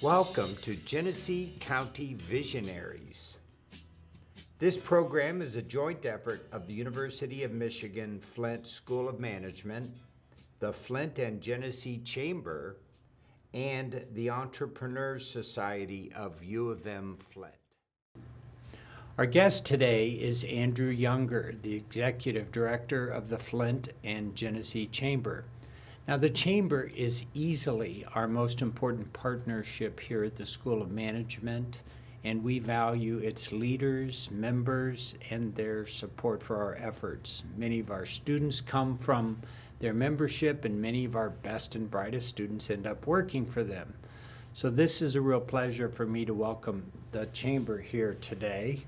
Welcome to Genesee County Visionaries. This program is a joint effort of the University of Michigan-Flint School of Management, the Flint and Genesee Chamber, and the Entrepreneurs Society of U of M Flint. Our guest today is Andrew Younger, the Executive Director of the Flint and Genesee Chamber. Now, the Chamber is easily our most important partnership here at the School of Management, and we value its leaders, members, and their support for our efforts. Many of our students come from their membership, and many of our best and brightest students end up working for them. So this is a real pleasure for me to welcome the Chamber here today.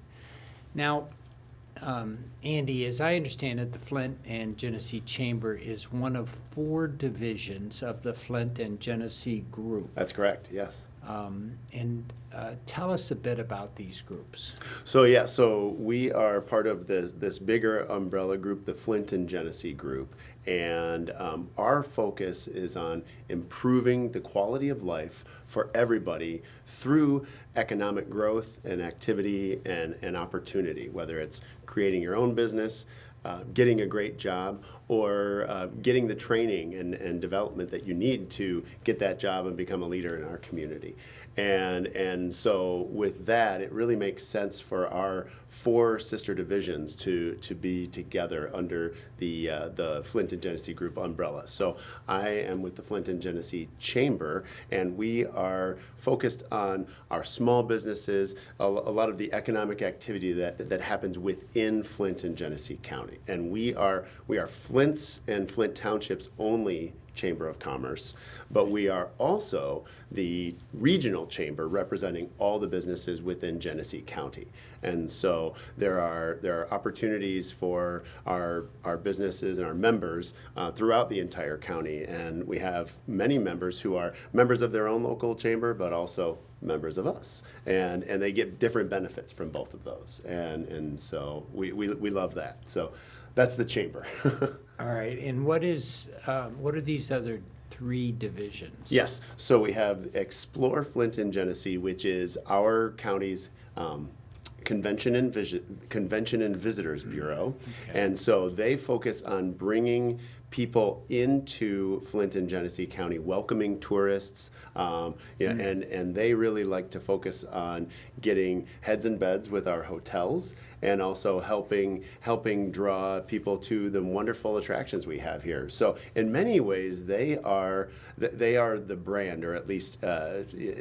Now, Andy, as I understand it, the Flint and Genesee Chamber is one of 4 divisions of the Flint and Genesee group. That's correct, yes. Tell us a bit about these groups. So we are part of this bigger umbrella group, the Flint and Genesee group, and our focus is on improving the quality of life for everybody through economic growth and activity and opportunity, whether it's creating your own business, getting a great job, or getting the training and development that you need to get that job and become a leader in our community. And so with that, it really makes sense for our 4 sister divisions to be together under the Flint and Genesee group umbrella. So I am with the Flint and Genesee Chamber, and we are focused on our small businesses, a lot of the economic activity that happens within Flint and Genesee County. And we are Flint's and Flint Township's only Chamber of Commerce, but we are also the regional chamber representing all the businesses within Genesee County. And so there are opportunities for our businesses and our members throughout the entire county, and we have many members who are members of their own local chamber, but also members of us, and they get different benefits from both of those, and so we love that. So that's the chamber. All right, and what are these other 3 divisions? Yes, so we have Explore Flint and Genesee, which is our county's Convention and Visitors Bureau. Okay. And so they focus on bringing people into Flint and Genesee County, welcoming tourists, and they really like to focus on getting heads and beds with our hotels, and also helping draw people to the wonderful attractions we have here. So in many ways, they are the brand, or at least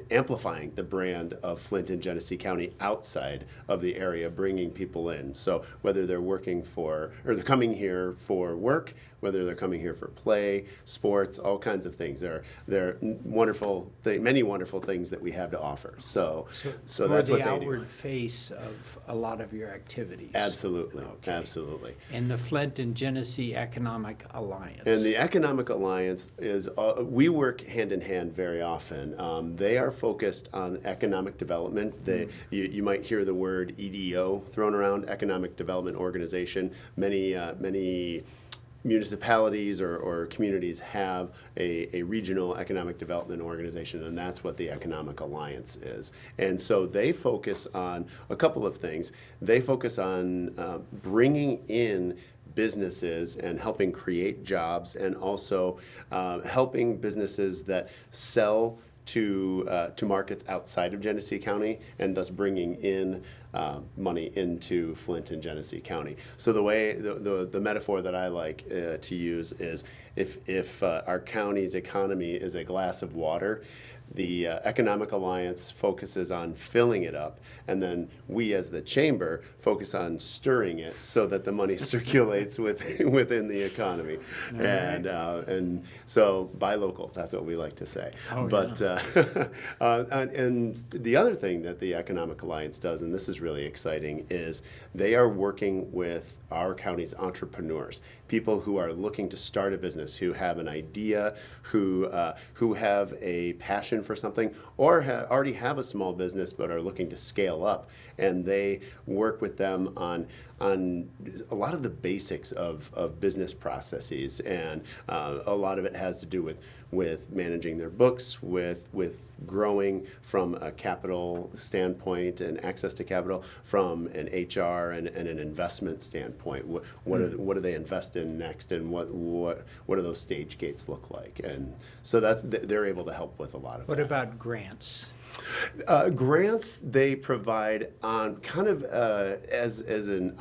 amplifying the brand of Flint and Genesee County outside of the area, bringing people in. So whether they're they're coming here for work, whether they're coming here for play, sports, all kinds of things. There are many wonderful things that we have to offer. So that's what they do. We're the outward face of a lot of your activities. Absolutely, okay. Absolutely. And the Flint and Genesee Economic Alliance. And the Economic Alliance is, we work hand in hand very often. They are focused on economic development. You might hear the word EDO thrown around, Economic Development Organization. Many municipalities or communities have a regional economic development organization, and that's what the Economic Alliance is. And so they focus on a couple of things. They focus on bringing in businesses and helping create jobs, and also helping businesses that sell to markets outside of Genesee County, and thus bringing in money into Flint and Genesee County. So the metaphor that I like to use is if our county's economy is a glass of water, the Economic Alliance focuses on filling it up, and then we as the chamber focus on stirring it so that the money circulates within the economy. All right. And so buy local, that's what we like to say. Oh, but yeah. and the other thing that the Economic Alliance does, and this is really exciting, is they are working with our county's entrepreneurs, people who are looking to start a business, who have an idea, who have a passion looking for something, or already have a small business but are looking to scale up, and they work with them on a lot of the basics of business processes, and a lot of it has to do with managing their books, with growing from a capital standpoint and access to capital, from an HR and an investment standpoint. What do they invest in next, and what do those stage gates look like? And so they're able to help with a lot of What that. about grants? Grants they provide on kind of as the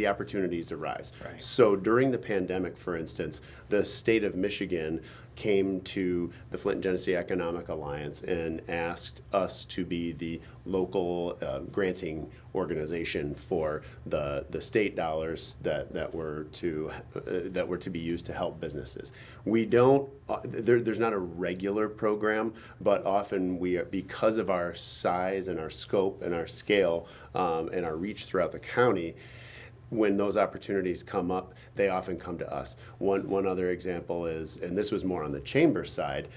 opportunities arise. Right. So during the pandemic, for instance, the state of Michigan came to the Flint and Genesee Economic Alliance and asked us to be the local granting organization for the state dollars that were to be used to help businesses. We don't there's not a regular program, but often we are, because of our size and our scope and our scale and our reach throughout the county. When those opportunities come up, they often come to us. One other example is, and this was more on the chamber side,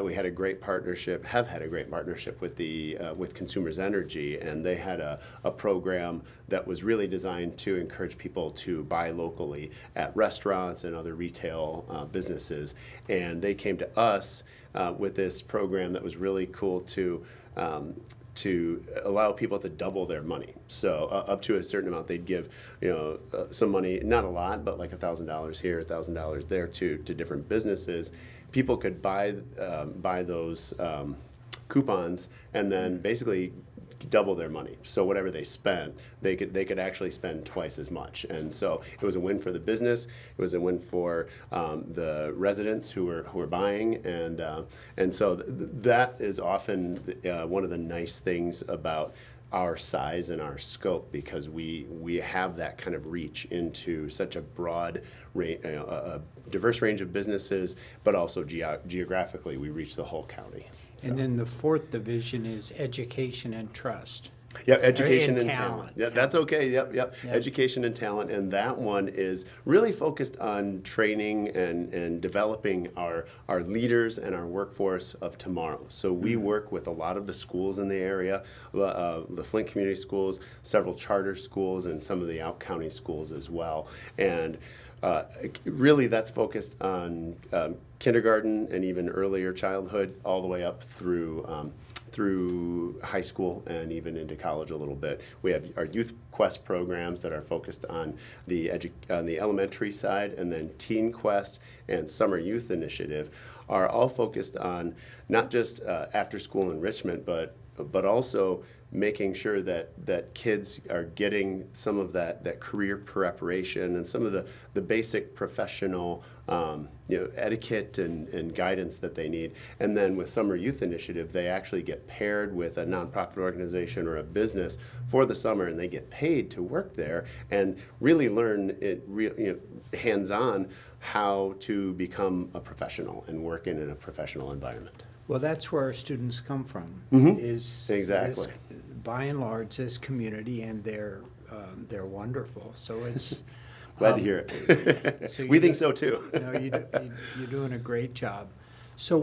we had a great partnership, have had a great partnership with Consumers Energy, and they had a program that was really designed to encourage people to buy locally at restaurants and other retail businesses. And they came to us with this program that was really cool to allow people to double their money. So up to a certain amount, they'd give some money, not a lot, but like $1,000 here, $1,000 there to different businesses. People could buy those coupons and then basically double their money. So whatever they spent, they could actually spend twice as much. And so it was a win for the business. It was a win for the residents who were buying, and so that is often one of the nice things about our size and our scope, because we have that kind of reach into such a broad, a diverse range of businesses, but also geographically we reach the whole county. So. And then the fourth division is education and trust. Yeah, education And and talent. Yeah, that's okay. Yep. Education and talent, and that one is really focused on training and developing our leaders and our workforce of tomorrow. So we work with a lot of the schools in the area, the Flint Community Schools, several charter schools, and some of the out-county schools as well. And really that's focused on kindergarten and even earlier childhood, all the way up through high school and even into college a little bit. We have our Youth Quest programs that are focused on the elementary side, and then Teen Quest and Summer Youth Initiative are all focused on not just after school enrichment, but also making sure that kids are getting some of that career preparation and some of the basic professional etiquette and guidance that they need. And then with Summer Youth Initiative, they actually get paired with a nonprofit organization or a business for the summer, and they get paid to work there and really learn hands-on how to become a professional and work in a professional environment. Well, that's where our students come from. Is Exactly. By and large, this community, and they're wonderful. So it's Glad to hear it. so We you think do- so too. You're doing a great job. So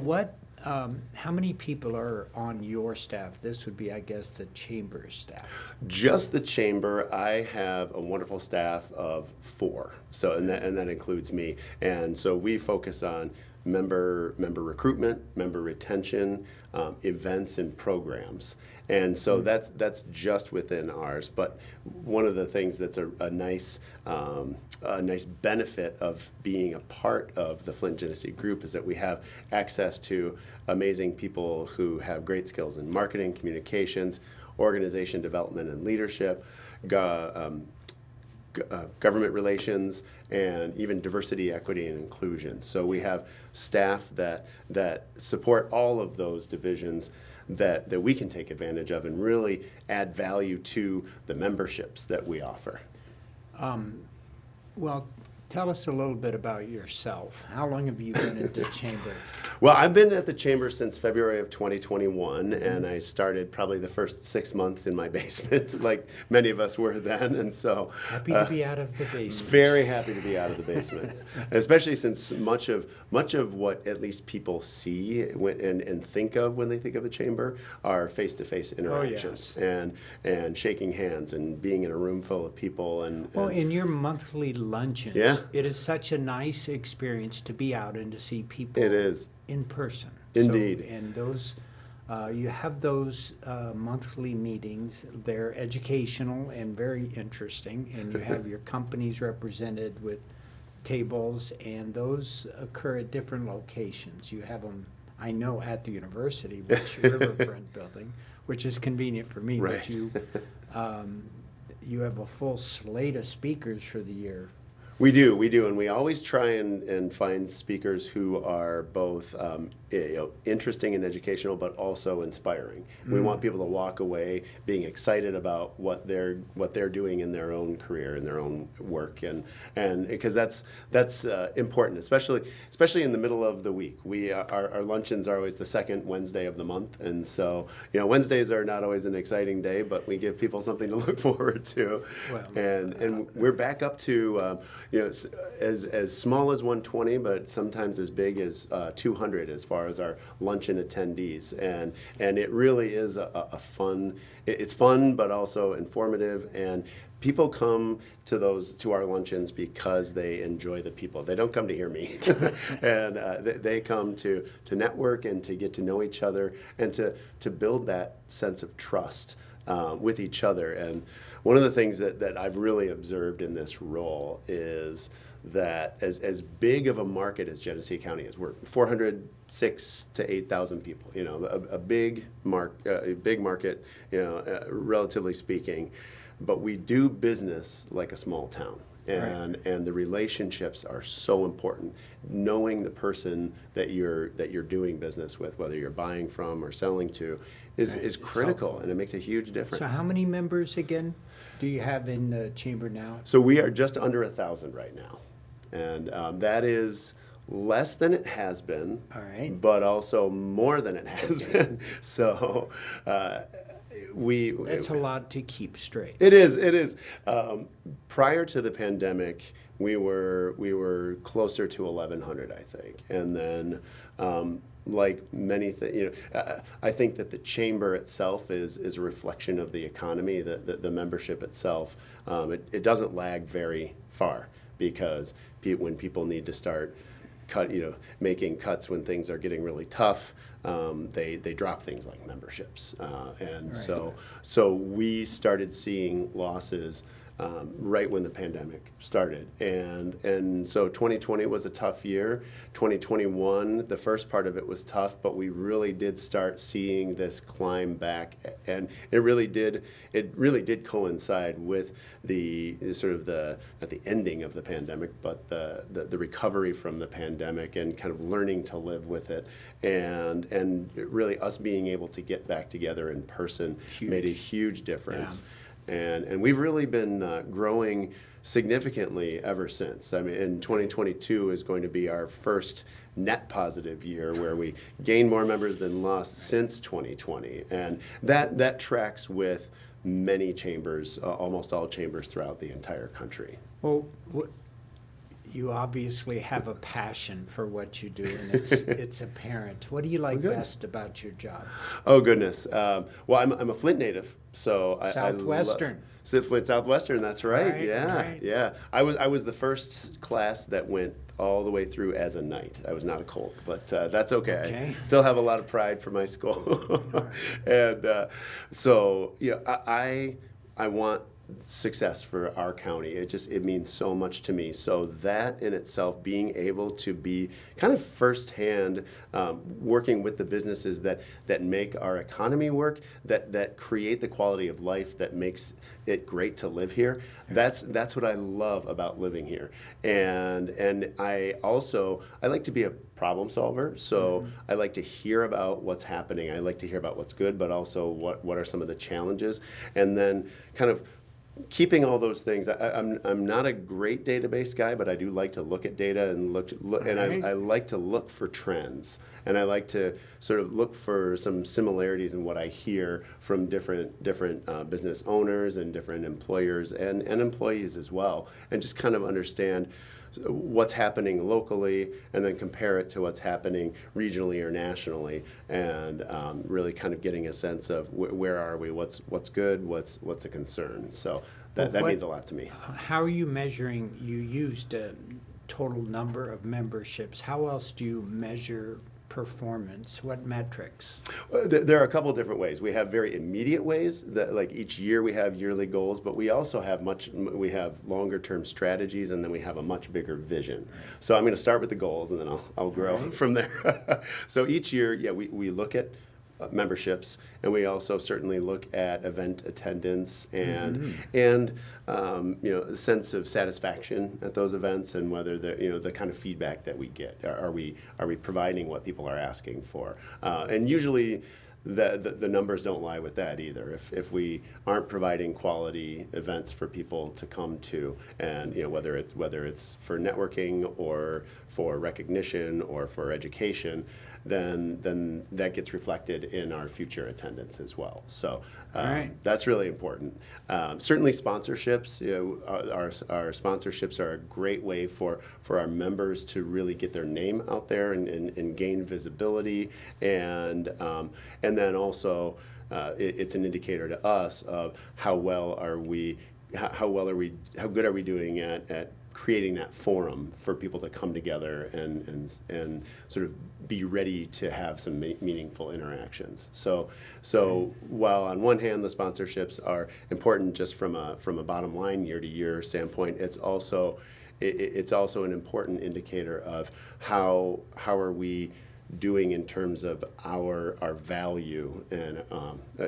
how many people are on your staff? This would be, I guess, the chamber staff. Just the chamber, I have a wonderful staff of 4. So and that includes me. And so we focus on member recruitment, member retention, events and programs. And so that's just within ours. But one of the things that's a nice benefit of being a part of the Flint Genesee group is that we have access to amazing people who have great skills in marketing, communications, organization development and leadership, government relations, and even diversity, equity, and inclusion. So we have staff that support all of those divisions that we can take advantage of and really add value to the memberships that we offer. Well, Tell us a little bit about yourself. How long have you been at the chamber? Well, I've been at the chamber since February of 2021, and I started probably the first 6 months in my basement, like many of us were then, and so Happy to be out of the basement. very happy to be out of the basement, especially since much of what at least people see and think of when they think of a chamber are face-to-face interactions and shaking hands and being in a room full of people and Well, in your monthly luncheons, Yeah. it is such a nice experience to be out and to see people it is. in person. Indeed. So, and those, you have those monthly meetings. They're educational and very interesting, and you have your companies represented with tables, and those occur at different locations. You have them, I know, at the university, which Riverfront building, which is convenient for me. Right. But you have a full slate of speakers for the year. We do, and we always try and find speakers who are both interesting and educational, but also inspiring. We want people to walk away being excited about what they're doing in their own career, in their own work, and because that's important, especially in the middle of the week. Our luncheons are always the second Wednesday of the month, and so Wednesdays are not always an exciting day, but we give people something to look forward to, and we're back up to. As small as 120, but sometimes as big as 200 as far as our luncheon attendees, and it really is a fun. It's fun, but also informative, and people come to our luncheons because they enjoy the people. They don't come to hear me, and they come to network and to get to know each other and to build that sense of trust with each other. And one of the things that I've really observed in this role is that as big of a market as Genesee County is, we're 406 to 8,000 people. A big market, relatively speaking, but we do business like a small town. And the relationships are so important. Knowing the person that you're doing business with, whether you're buying from or selling to, is critical, and it makes a huge difference. So how many members again do you have in the chamber now? So we are just under 1,000 right now, and that is less than it has been, All right. but also more than it has been. So That's a lot to keep straight. It is. Prior to the pandemic, we were closer to 1,100, I think, and then. Like many things, I think that the chamber itself is a reflection of the economy. The membership itself, it doesn't lag very far, because when people need to start making cuts when things are getting really tough, they drop things like memberships, and so we started seeing losses. Right when the pandemic started, and so 2020 was a tough year. 2021, the first part of it was tough, but we really did start seeing this climb back, and it really did coincide with the not the ending of the pandemic, but the recovery from the pandemic and kind of learning to live with it, and really us being able to get back together in person made a huge difference. Yeah. And we've really been growing significantly ever since. I mean, in 2022 is going to be our first net positive year, where we gained more members than lost since 2020. And that tracks with many chambers, almost all chambers throughout the entire country. Well, you obviously have a passion for what you do, and it's apparent. What do you like best about your job? Oh, goodness. Well, I'm a Flint native, so Southwestern. Flint Southwestern. That's right. Right, Yeah, right. yeah. I was the first class that went all the way through as a Knight. I was not a Colt, but that's okay. Okay. I still have a lot of pride for my school, and so I want success for our county. It means so much to me. So that in itself, being able to be kind of firsthand working with the businesses that make our economy work, that create the quality of life that makes it great to live here. That's what I love about living here. And I like to be a problem solver. So I like to hear about what's happening. I like to hear about what's good, but also what are some of the challenges, and then kind of keeping all those things. I'm not a great database guy, but I do like to look at data and I like to look for trends, and I like to sort of look for some similarities in what I hear from different business owners and different employers and employees as well, and just kind of understand what's happening locally, and then compare it to what's happening regionally or nationally, and really kind of getting a sense of where are we, what's good, what's a concern. So that means a lot to me. How are you measuring? You used a total number of memberships. How else do you measure performance? What metrics? There are a couple of different ways. We have very immediate ways that, like, each year we have yearly goals, but we also have longer term strategies, and then we have a much bigger vision. So I'm going to start with the goals, and then I'll grow from there. So each year, we look at memberships, and we also certainly look at event attendance and the sense of satisfaction at those events, and whether the kind of feedback that we get. Are we providing what people are asking for? And usually the numbers don't lie with that either. If we aren't providing quality events for people to come to, and whether it's for networking or for recognition or for education, then that gets reflected in our future attendance as well. So that's really important. Certainly sponsorships, our sponsorships are a great way for our members to really get their name out there and gain visibility, and then also it's an indicator to us of how good are we doing at creating that forum for people to come together and sort of be ready to have some meaningful interactions. So while on one hand the sponsorships are important just from a bottom line year to year standpoint, it's also an important indicator of how are we doing in terms of our value and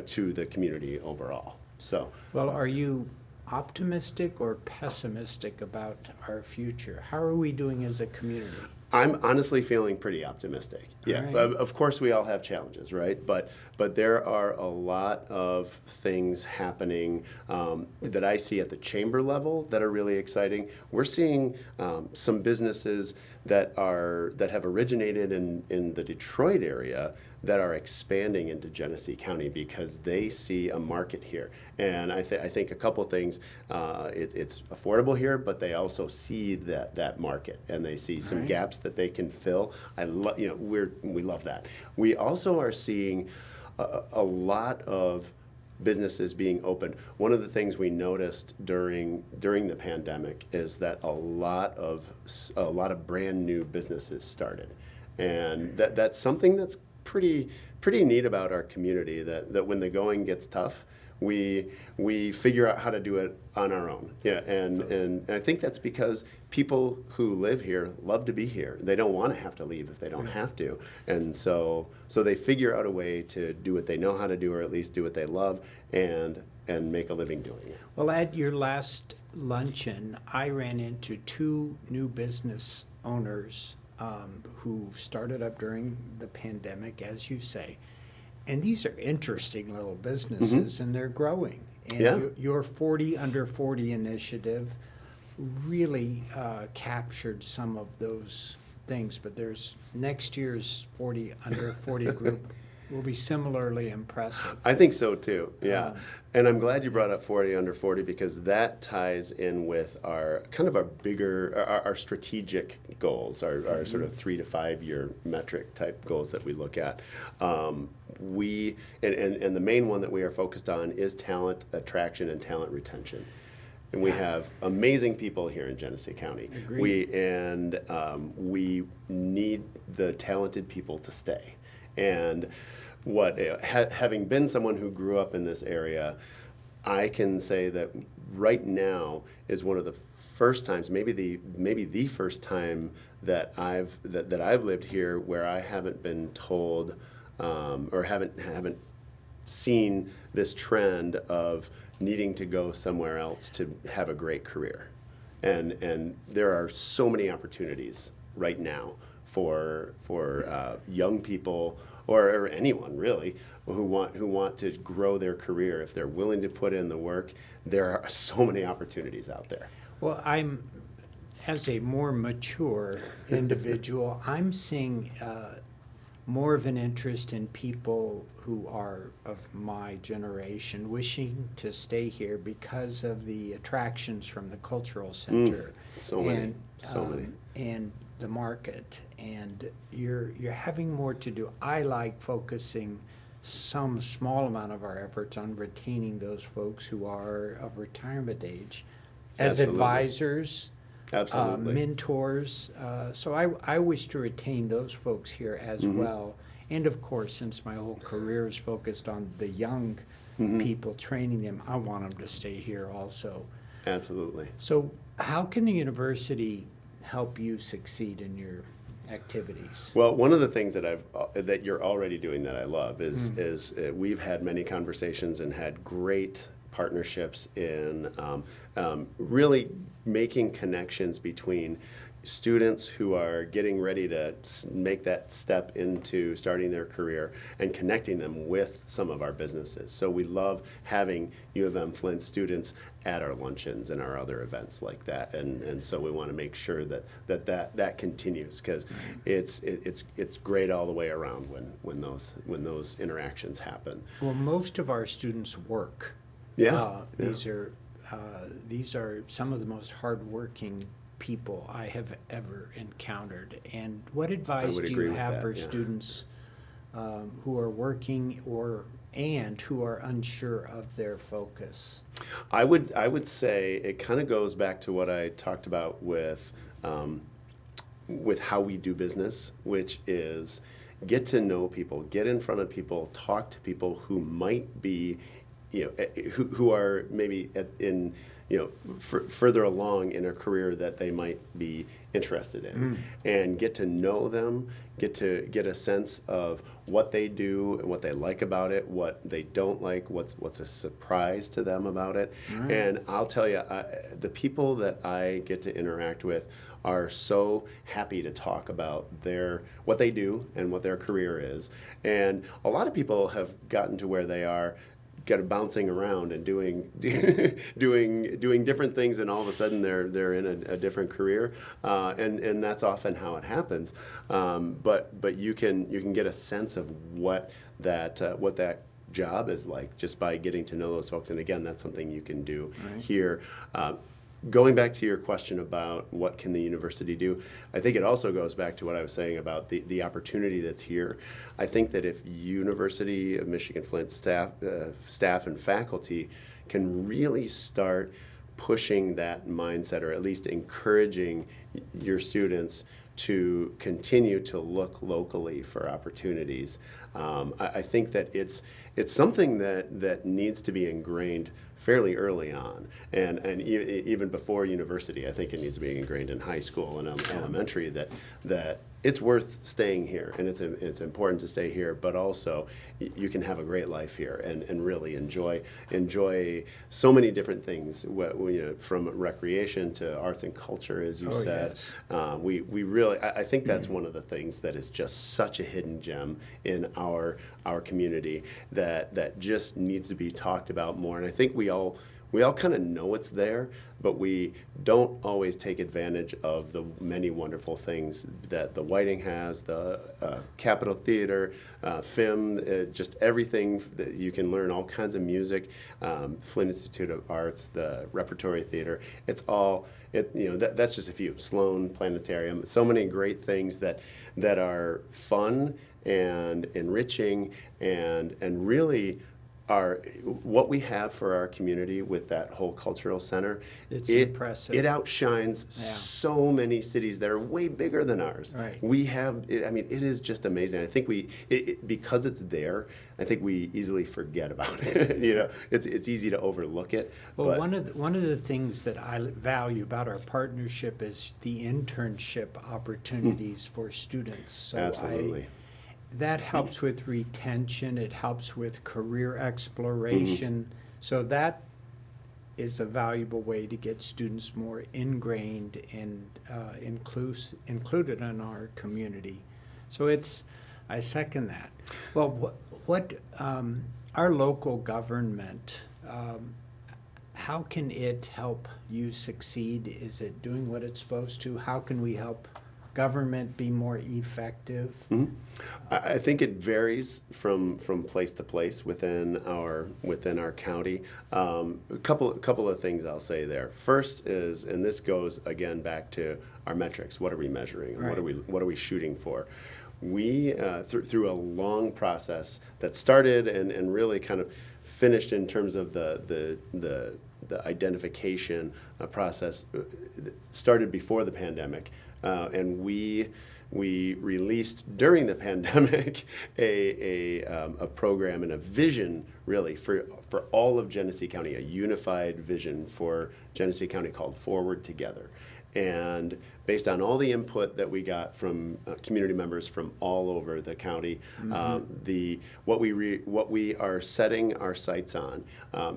to the community overall. So, well, are you optimistic or pessimistic about our future? How are we doing as a community? I'm honestly feeling pretty optimistic. Yeah, right. Of course we all have challenges, right? But there are a lot of things happening that I see at the chamber level that are really exciting. We're seeing some businesses that have originated in the Detroit area that are expanding into Genesee County because they see a market here. And I think a couple things, it's affordable here, but they also see that market, and they see some gaps that they can fill. We love that. We also are seeing a lot of businesses being open. One of the things we noticed during the pandemic is that a lot of brand new businesses started, and that's something that's pretty neat about our community, that when the going gets tough, we figure out how to do it on our own. Yeah, and I think that's because people who live here love to be here. They don't want to have to leave if they don't have to, and so they figure out a way to do what they know how to do, or at least do what they love, and make a living doing it. Well, at your last luncheon, I ran into two new business owners who started up during the pandemic, as you say. And these are interesting little businesses, and they're growing. And your 40 Under 40 initiative really captured some of those things. But there's next year's 40 Under 40 group will be similarly impressive. I think so too, yeah. And I'm glad you brought up 40 Under 40, because that ties in with our bigger, our strategic goals, our sort of 3 to 5 year metric type goals that we look at. And the main one that we are focused on is talent attraction and talent retention. And we have amazing people here in Genesee County. Agreed. We need the talented people to stay. And having been someone who grew up in this area, I can say that right now is one of the first times, maybe the first time that I've lived here where I haven't been told or haven't seen this trend of needing to go somewhere else to have a great career. And there are so many opportunities right now for young people or anyone really who want to grow their career. If they're willing to put in the work, there are so many opportunities out there. Well, as a more mature individual, I'm seeing more of an interest in people who are of my generation wishing to stay here because of the attractions from the cultural center. So many, so many. And the market, and you're having more to do. I like focusing some small amount of our efforts on retaining those folks who are of retirement age as Absolutely. Advisors, Absolutely. mentors. So I wish to retain those folks here as well. And of course, since my whole career is focused on the young people, training them, I want them to stay here also. Absolutely. So how can the university help you succeed in your activities? Well, one of the things that you're already doing that I love is we've had many conversations and had great partnerships in really making connections between students who are getting ready to make that step into starting their career and connecting them with some of our businesses. So we love having U of M Flint students at our luncheons and our other events like that, and so we want to make sure that continues, because it's great all the way around when those interactions happen. Well, most of our students work. Yeah. These are some of the most hardworking people I have ever encountered. And what advice would do agree you with have that, for yeah. students who are working and who are unsure of their focus? I would say it kind of goes back to what I talked about with how we do business, which is get to know people, get in front of people, talk to people who might be, who are maybe further along in a career that they might be interested in, and get to know them, get a sense of what they do and what they like about it, what they don't like, what's a surprise to them about it. And I'll tell you, the people that I get to interact with are so happy to talk about what they do and what their career is. And a lot of people have gotten to where they are bouncing around and doing different things, and all of a sudden they're in a different career, and that's often how it happens. But you can get a sense of what that job is like just by getting to know those folks. And again, that's something you can do here. Going back to your question about what can the university do, I think it also goes back to what I was saying about the opportunity that's here. I think that if University of Michigan-Flint staff and faculty can really start pushing that mindset, or at least encouraging your students to continue to look locally for opportunities, I think that it's something that needs to be ingrained fairly early on, and even before university. I think it needs to be ingrained in high school and elementary that it's worth staying here, and it's important to stay here, but also you can have a great life here and really enjoy so many different things, from recreation to arts and culture, as you said. Yes. We really, I think that's one of the things that is just such a hidden gem in our community that just needs to be talked about more. And I think we all kind of know it's there, but we don't always take advantage of the many wonderful things that the Whiting has, the Capitol Theater, FIM, just everything that you can learn, all kinds of music, Flint Institute of Arts, the Repertory Theater. It's all, that's just a few. Sloan Planetarium, so many great things that are fun and enriching and really are what we have for our community with that whole cultural center. It's impressive. It outshines so many cities that are way bigger than ours. Right. We have, it is just amazing. I think because it's there, I think we easily forget about it. It's easy to overlook it. Well, one of the things that I value about our partnership is the internship opportunities for students. So Absolutely. That helps with retention. It helps with career exploration. So that is a valuable way to get students more ingrained and included in our community. So it's I second that. Well, what our local government, how can it help you succeed? Is it doing what it's supposed to? How can we help government be more effective? Mhm. I think it varies from place to place within our county. A couple of things I'll say there. First is, and this goes again back to our metrics. What are we measuring? And Right. what are we shooting for? We through a long process that started and really kind of finished in terms of the identification process started before the pandemic, and we released during the pandemic a program and a vision really for all of Genesee County, a unified vision for Genesee County called Forward Together. And based on all the input that we got from community members from all over the county, what we are setting our sights on,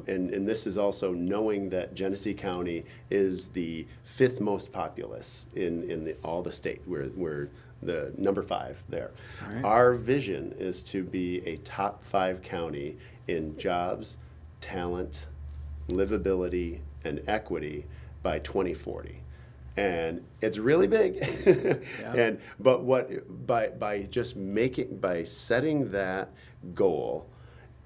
and this is also knowing that Genesee County is the 5th most populous in all the state. We're the number 5 there. All right. Our vision is to be a top 5 county in jobs, talent, livability, and equity by 2040. And it's really big. Yeah. By setting that goal,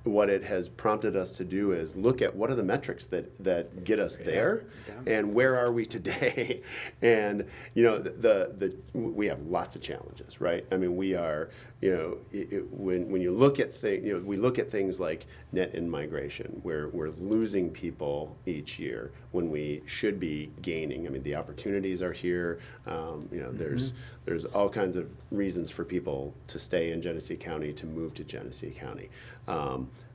what it has prompted us to do is look at what are the metrics that get us there, and where are we today. And we have lots of challenges, right? I mean, we are, when you look at things, we look at things like net in-migration, where we're losing people each year when we should be gaining. I mean, the opportunities are here. There's all kinds of reasons for people to stay in Genesee County, to move to Genesee County.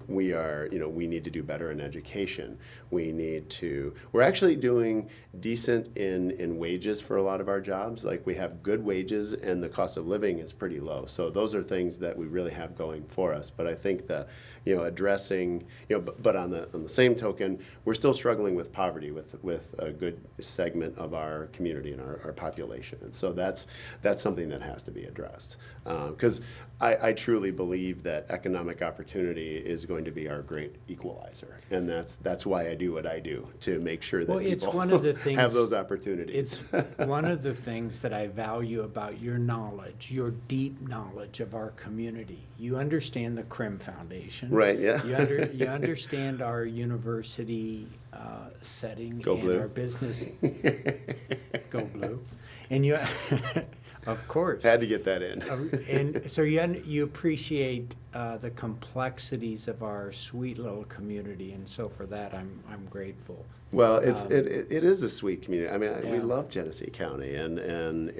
We need to do better in education. We're actually doing decent in wages for a lot of our jobs. Like, we have good wages and the cost of living is pretty low. So those are things that we really have going for us. But I think addressing, but on the same token, we're still struggling with poverty with a good segment of our community and our population. And so that's something that has to be addressed. Because I truly believe that economic opportunity is going to be our great equalizer, and that's why I do what I do, to make sure that It's people one of the things, have those opportunities. It's one of the things that I value about your knowledge, your deep knowledge of our community. You understand the Crim Foundation. Right, yeah. You understand our university setting. Go and Blue. Our business. Go Blue. And you, of course. Had to get that in. And so you appreciate the complexities of our sweet little community, and so for that I'm grateful. Well, it is a sweet community. I mean, we Yeah. love Genesee County and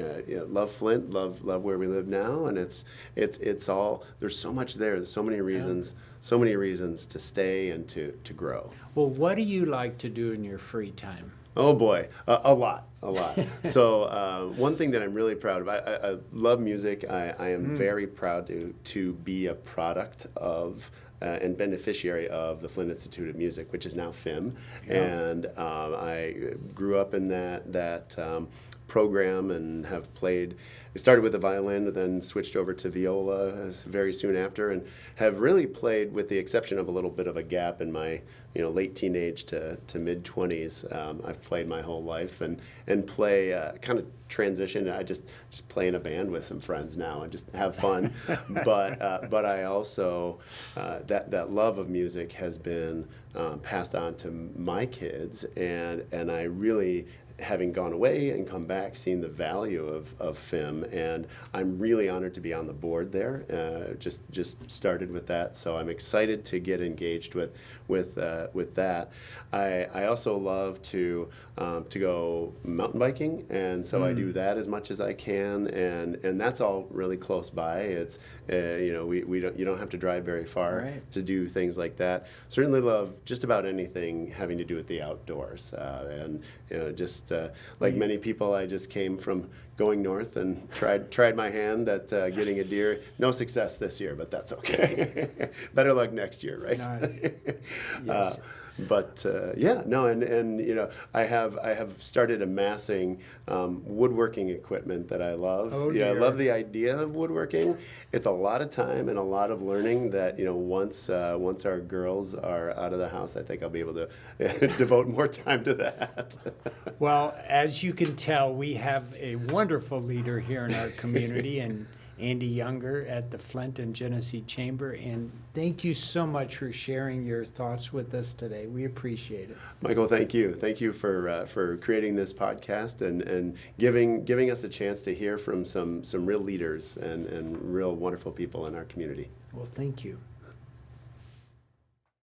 love Flint, love where we live now, and it's all, there's so much there. There's so many reasons to stay and to grow. Well, what do you like to do in your free time? Oh boy, a lot. So one thing that I'm really proud of, I love music. I am very proud to be a product of and beneficiary of the Flint Institute of Music, which is now FIM. Yeah. And I grew up in that program and have played. I started with the violin and then switched over to viola very soon after, and have really played, with the exception of a little bit of a gap in my late teenage to mid 20s. I've played my whole life and play kind of transition. I just play in a band with some friends now and just have fun. but I also that love of music has been passed on to my kids, and I really, having gone away and come back, seen the value of FIM, and I'm really honored to be on the board there. Just started with that, so I'm excited to get engaged with that. I also love to go mountain biking, and so I do that as much as I can, and that's all really close by. It's you don't have to drive very far Right. to do things like that. Certainly love just about anything having to do with the outdoors, and like many people, I just came from going north and tried my hand at getting a deer. No success this year, but that's okay. Better luck next year, right? Yes. But yeah, no, and you know, I have started amassing woodworking equipment that I love. Oh, Yeah, I dear. love the idea of woodworking. It's a lot of time and a lot of learning that, you know, once our girls are out of the house, I think I'll be able to devote more time to that. Well, as you can tell, we have a wonderful leader here in our community, and Andy Younger at the Flint and Genesee Chamber. And thank you so much for sharing your thoughts with us today. We appreciate it. Michael, thank you. Thank you for creating this podcast and giving us a chance to hear from some real leaders and real wonderful people in our community. Well, thank you.